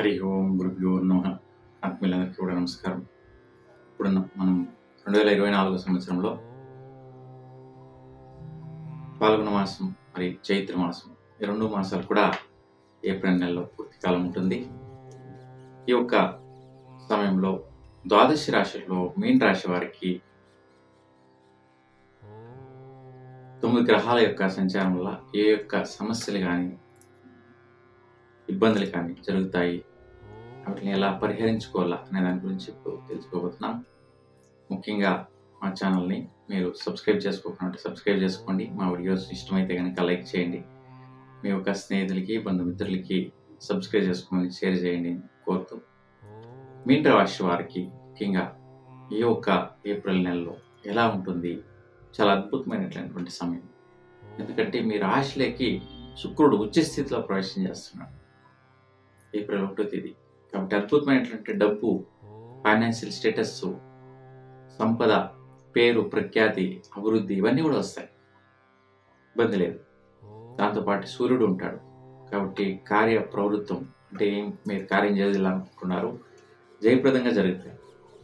హరి ఓం గురుభ్యో నమః. ఆత్మీయులందరికీ కూడా నమస్కారం. ఇప్పుడు మనం 2024 సంవత్సరంలో పాల్గొన మాసం మరి చైత్ర మాసం ఈ 2 మాసాలు కూడా ఏప్రిల్ నెలలో పూర్తి కాలం ఉంటుంది. ఈ యొక్క సమయంలో ద్వాదశ రాశుల్లో మీన రాశి వారికి 9 గ్రహాల యొక్క సంచారం వల్ల ఏ యొక్క సమస్యలు కానీ ఇబ్బందులు కానీ జరుగుతాయి, వాటిని ఎలా పరిహరించుకోవాలా అనే దాని గురించి ఇప్పుడు తెలుసుకోబోతున్నాం. ముఖ్యంగా మా ఛానల్ని మీరు సబ్స్క్రైబ్ చేసుకోకుండా సబ్స్క్రైబ్ చేసుకోండి. మా వీడియోస్ ఇష్టమైతే కనుక లైక్ చేయండి. మీ యొక్క స్నేహితులకి బంధుమిత్రులకి సబ్స్క్రైబ్ చేసుకొని షేర్ చేయండి కోరుతూ, మీన రాశి వారికి ముఖ్యంగా ఈ యొక్క ఏప్రిల్ నెలలో ఎలా ఉంటుంది, చాలా అద్భుతమైనటువంటి సమయం. ఎందుకంటే మీ రాశిలోకి శుక్రుడు ఉచ్చ స్థితిలో ప్రవేశం చేస్తున్నాడు ఏప్రిల్ 1వ తేదీ. కాబట్టి అద్భుతమైనటువంటి డబ్బు, ఫైనాన్షియల్ స్టేటస్, సంపద, పేరు, ప్రఖ్యాతి, అభివృద్ధి ఇవన్నీ కూడా వస్తాయి, ఇబ్బంది లేదు. దాంతోపాటు సూర్యుడు ఉంటాడు కాబట్టి కార్య ప్రవృత్తం అంటే మీరు కార్యం చేయాలనుకుంటున్నారు జయప్రదంగా జరుగుతాయి,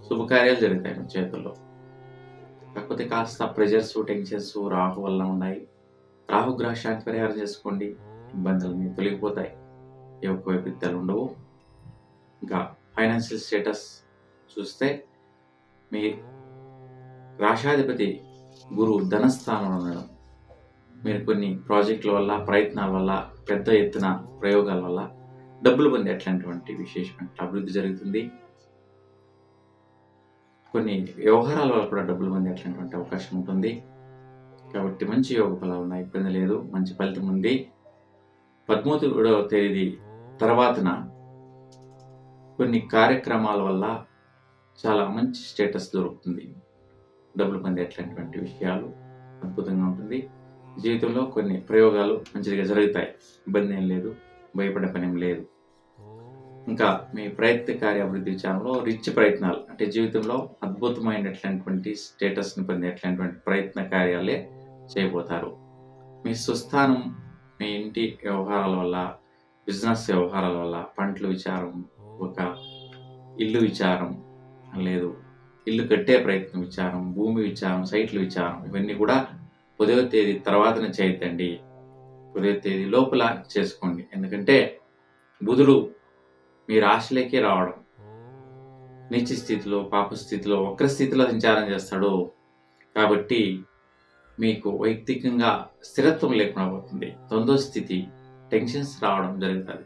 శుభకార్యాలు జరుగుతాయి మీ చేతుల్లో. కాకపోతే కాస్త ప్రెజర్స్, టెన్షన్స్ రాహు వల్ల ఉన్నాయి. రాహుగ్రహ శాంతి పరిహారం చేసుకోండి, ఇబ్బందులు మీకు తొలగిపోతాయి, ఏ ఒక్క వైపరీత్యాలు ఉండవు. ఇంకా ఫైనాన్షియల్ స్టేటస్ చూస్తే మీ రాశాధిపతి గురువు ధనస్థానంలో ఉండడం, మీరు కొన్ని ప్రాజెక్టుల వల్ల, ప్రయత్నాల వల్ల, పెద్ద ఎత్తున ప్రయోగాల వల్ల డబ్బులు పొందేటటువంటి విశేషమైన అభివృద్ధి జరుగుతుంది. కొన్ని వ్యవహారాల వల్ల కూడా డబ్బులు పొందేటటువంటి అవకాశం ఉంటుంది. కాబట్టి మంచి యోగ ఫలాలు ఉన్నాయి, ఇబ్బంది లేదు, మంచి ఫలితం ఉంది. 13వ తేదీ తర్వాతన కొన్ని కార్యక్రమాల వల్ల చాలా మంచి స్టేటస్ దొరుకుతుంది, డబ్బులు పొందేటటువంటి విషయాలు అద్భుతంగా ఉంటుంది. జీవితంలో కొన్ని ప్రయోగాలు మంచిగా జరుగుతాయి, ఇబ్బంది ఏం లేదు, భయపడే పని ఏం లేదు. ఇంకా మీ ప్రయత్న కార్య అభివృద్ధి విచారంలో రిచ్ ప్రయత్నాలు అంటే జీవితంలో అద్భుతమైనటువంటి స్టేటస్ని పొందేటటువంటి ప్రయత్న కార్యాలే చేయబోతారు. మీ స్వస్థానం, మీ ఇంటి వ్యవహారాల వల్ల, బిజినెస్ వ్యవహారాల వల్ల, పంటల విచారం, ఒక ఇల్లు విచారం లేదు, ఇల్లు కట్టే ప్రయత్నం విచారం, భూమి విచారం, సైట్ల విచారం ఇవన్నీ కూడా 10వ తేదీ తర్వాతనే చేయొద్దండి. 10వ తేదీ లోపల చేసుకోండి. ఎందుకంటే బుధుడు మీ రాశిలోకి రావడం, నీచ స్థితిలో, పాప స్థితిలో, వక్ర స్థితిలో సంచారం చేస్తాడు. కాబట్టి మీకు వైయక్తికంగా స్థిరత్వం లేకుండా పోతుంది, ద్వంద్వ స్థితి, టెన్షన్స్ రావడం జరుగుతుంది,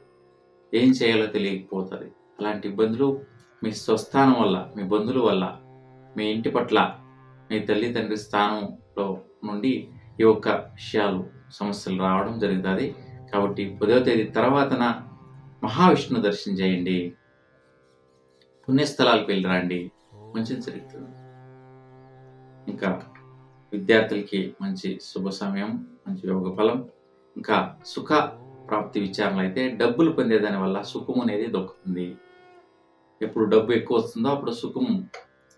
ఏం చేయాలో తెలియకపోతుంది. అలాంటి ఇబ్బందులు మీ స్వస్థానం వల్ల, మీ బంధువుల వల్ల, మీ ఇంటి పట్ల, మీ తల్లిదండ్రి స్థానంలో నుండి ఈ ఒక్క విషయాలు, సమస్యలు రావడం జరుగుతుంది. కాబట్టి 10వ తేదీ తర్వాతన మహావిష్ణు దర్శనం చేయండి, పుణ్యస్థలాలకు వెళ్ళి రండి, మంచిది జరుగుతుంది. ఇంకా విద్యార్థులకి మంచి శుభ సమయం, మంచి యోగ ఫలం. ఇంకా సుఖ ప్రాప్తి విచారణలు అయితే డబ్బులు పొందేదాని వల్ల సుఖం అనేది దొరుకుతుంది. ఎప్పుడు డబ్బు ఎక్కువ వస్తుందో అప్పుడు సుఖం,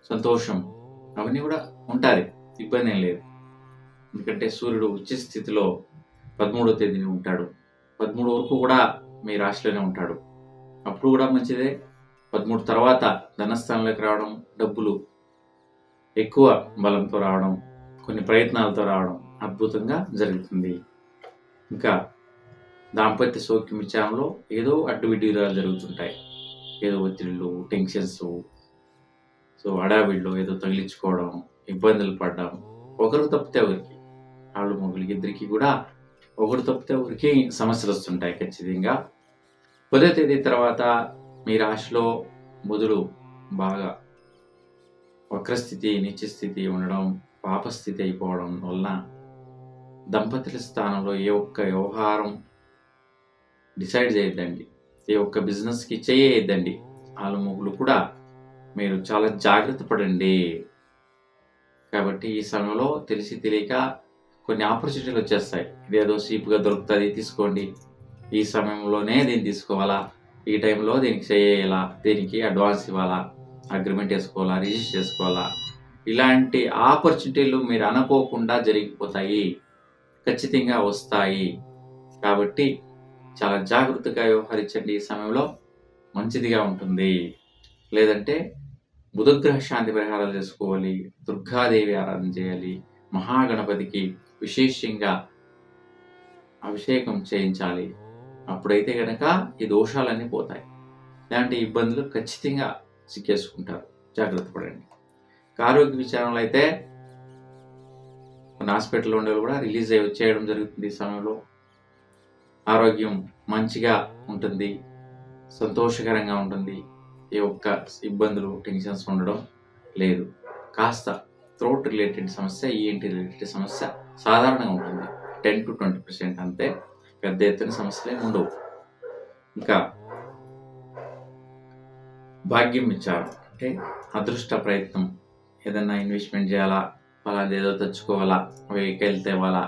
సంతోషం అవన్నీ కూడా ఉంటుంది, ఇబ్బంది ఏం లేదు. ఎందుకంటే సూర్యుడు ఉచ్చ స్థితిలో 13వ తేదీని ఉంటాడు, 13 వరకు కూడా మీ రాశిలోనే ఉంటాడు, అప్పుడు కూడా మంచిదే. 13 తర్వాత ధనస్థానంలోకి రావడం, డబ్బులు ఎక్కువ బలంతో రావడం, కొన్ని ప్రయత్నాలతో రావడం అద్భుతంగా జరుగుతుంది. ఇంకా దాంపత్య సౌఖ్యం విచారంలో ఏదో అడ్డువిడ్డీరాలు జరుగుతుంటాయి, ఏదో ఒత్తిళ్ళు, టెన్షన్స్, హడావిడిలో ఏదో తగిలించుకోవడం, ఇబ్బందులు పడడం, ఒకరు తప్పితే ఒకరికి, ఆళ్ళు మొగులకి ఇద్దరికి కూడా ఒకరు తప్పితే ఒకరికి సమస్యలు వస్తుంటాయి ఖచ్చితంగా. 10వ తేదీ తర్వాత మీ రాశిలో బుధుడు బాగా వక్రస్థితి, నిత్యస్థితి ఉండడం, పాపస్థితి అయిపోవడం వలన దంపతుల స్థానంలో ఏ ఒక్క వ్యవహారం డిసైడ్ చేయొద్దండి, ఏ ఒక్క బిజినెస్కి చేయొద్దండి. వాళ్ళ మొగులు కూడా మీరు చాలా జాగ్రత్త పడండి. కాబట్టి ఈ సమయంలో తెలిసి తెలియక కొన్ని ఆపర్చునిటీలు వచ్చేస్తాయి, ఇదేదో చీప్గా దొరుకుతుంది తీసుకోండి, ఈ సమయంలోనే దీన్ని తీసుకోవాలా, ఈ టైంలో దీనికి చేయాలా, దీనికి అడ్వాన్స్ ఇవ్వాలా, అగ్రిమెంట్ వేసుకోవాలా, రిజిస్టర్ చేసుకోవాలా, ఇలాంటి ఆపర్చునిటీలు మీరు అనుకోకుండా జరిగిపోతాయి, ఖచ్చితంగా వస్తాయి. కాబట్టి చాలా జాగ్రత్తగా వ్యవహరించండి. ఈ సమయంలో మంచిదిగా ఉంటుంది. లేదంటే బుధగ్రహ శాంతి పరిహారాలు చేసుకోవాలి, దుర్గాదేవి ఆరాధన చేయాలి, మహాగణపతికి విశేషంగా అభిషేకం చేయించాలి. అప్పుడైతే గనక ఈ దోషాలన్నీ పోతాయి. ఇలాంటి ఇబ్బందులు ఖచ్చితంగా చిక్కేసుకుంటారు. జాగ్రత్త పడండి. ఆరోగ్య విచారణలో అయితే కొన్ని హాస్పిటల్లో ఉండేవాళ్ళు కూడా రిలీజ్ అయ్యి వచ్చేయడం జరుగుతుంది. ఈ సమయంలో ఆరోగ్యం మంచిగా ఉంటుంది, సంతోషకరంగా ఉంటుంది. ఏ ఒక్క ఇబ్బందులు, టెన్షన్స్ ఉండడం లేదు. కాస్త థ్రోట్ రిలేటెడ్ సమస్య, ఈఎన్టీ రిలేటెడ్ సమస్య సాధారణంగా ఉంటుంది. 10 to 20% అంతే. పెద్ద ఎత్తున సమస్యలే ఉండవు. ఇంకా భాగ్యం విచారం అంటే అదృష్ట ప్రయత్నం. ఏదన్నా ఇన్వెస్ట్మెంట్ చేయాలా, అలాంటి ఏదో తెచ్చుకోవాలా, వెహికల్ తేవాలా,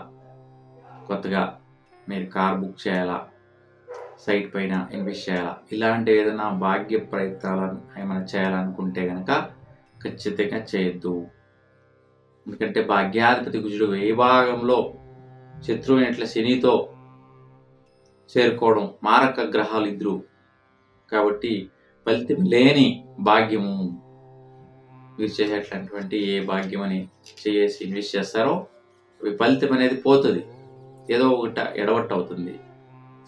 కొత్తగా మీరు కార్ బుక్ చేయాలా, సైట్ పైన ఇన్వెస్ట్ చేయాలా, ఇలాంటి ఏదైనా భాగ్య ప్రయత్నాలను ఏమైనా చేయాలనుకుంటే కనుక ఖచ్చితంగా చేయొద్దు. ఎందుకంటే భాగ్యాధిపతి కుజుడు ఏ భాగంలో శత్రువు ఎట్ల శనితో చేరుకోవడం, మారక గ్రహాలు ఇద్దరు కాబట్టి ఫలితం లేని భాగ్యము. మీరు చేసేటటువంటి ఏ భాగ్యం అని చేసి ఇన్వెస్ట్ చేస్తారో ఫలితం అనేది పోతుంది. ఏదో ఒకట ఎడవట్టు అవుతుంది,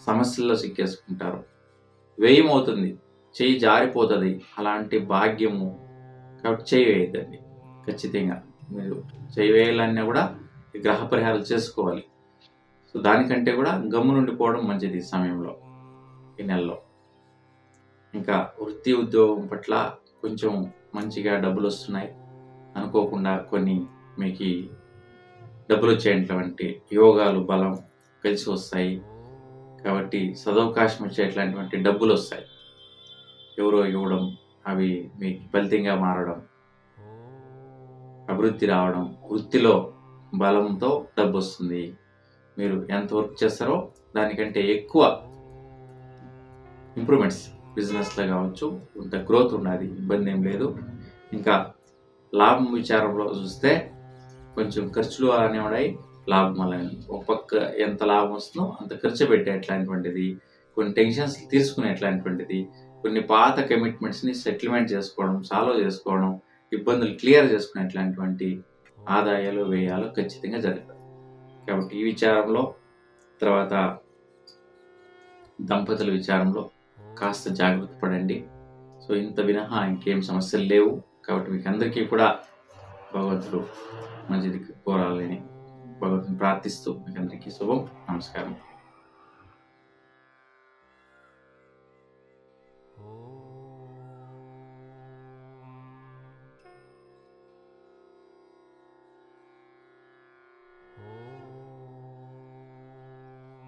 సమస్యల్లో సిక్కేసుకుంటారు, వ్యయం అవుతుంది, చెయ్యి జారిపోతుంది. అలాంటి భాగ్యము కాబట్టి చేయి వేయద్దండి. ఖచ్చితంగా మీరు చేయి వేయాలన్నా కూడా గ్రహ పరిహారాలు చేసుకోవాలి. సో దానికంటే కూడా గమ్ము నుండిపోవడం మంచిది ఈ సమయంలో, ఈ నెలలో. ఇంకా వృత్తి ఉద్యోగం పట్ల కొంచెం మంచిగా డబ్బులు వస్తున్నాయి. అనుకోకుండా కొన్ని మీకు డబ్బులు వచ్చేటువంటి యోగాలు, బలం కలిసి వస్తాయి. కాబట్టి సదవకాశం వచ్చేట్లాంటి డబ్బులు వస్తాయి. ఎవరో ఇవ్వడం, అవి మీకు ఫలితంగా మారడం, అభివృద్ధి రావడం, వృత్తిలో బలంతో డబ్బు వస్తుంది. మీరు ఎంత వర్క్ చేస్తారో దానికంటే ఎక్కువ ఇంప్రూవ్మెంట్స్ బిజినెస్లో కావచ్చు, కొంత గ్రోత్ ఉన్నది, ఇబ్బంది ఏం లేదు. ఇంకా లాభం విచారంలో చూస్తే కొంచెం ఖర్చులు అలానే ఉన్నాయి, లాభం అలానే. ఒక పక్క ఎంత లాభం వస్తుందో అంత ఖర్చు పెట్టేట్లాంటిది, కొన్ని టెన్షన్స్ తీసుకునేట్లాంటిది, కొన్ని పాత కమిట్మెంట్స్ని సెటిల్మెంట్ చేసుకోవడం, సాల్వ్ చేసుకోవడం, ఇబ్బందులు క్లియర్ చేసుకునేట్లాంటి ఆదాయాలు, వ్యయాలు ఖచ్చితంగా జరుగుతాయి. కాబట్టి ఈ విచారంలో, తర్వాత దంపతుల విచారంలో కాస్త జాగ్రత్త పడండి. సో ఇంత మినహా ఇంకేం సమస్యలు లేవు. కాబట్టి మీకు అందరికీ కూడా భగవంతుడు మంచిది కోరాలని భగవంతుని ప్రార్థిస్తూ మీకు అందరికీ శుభం. నమస్కారం.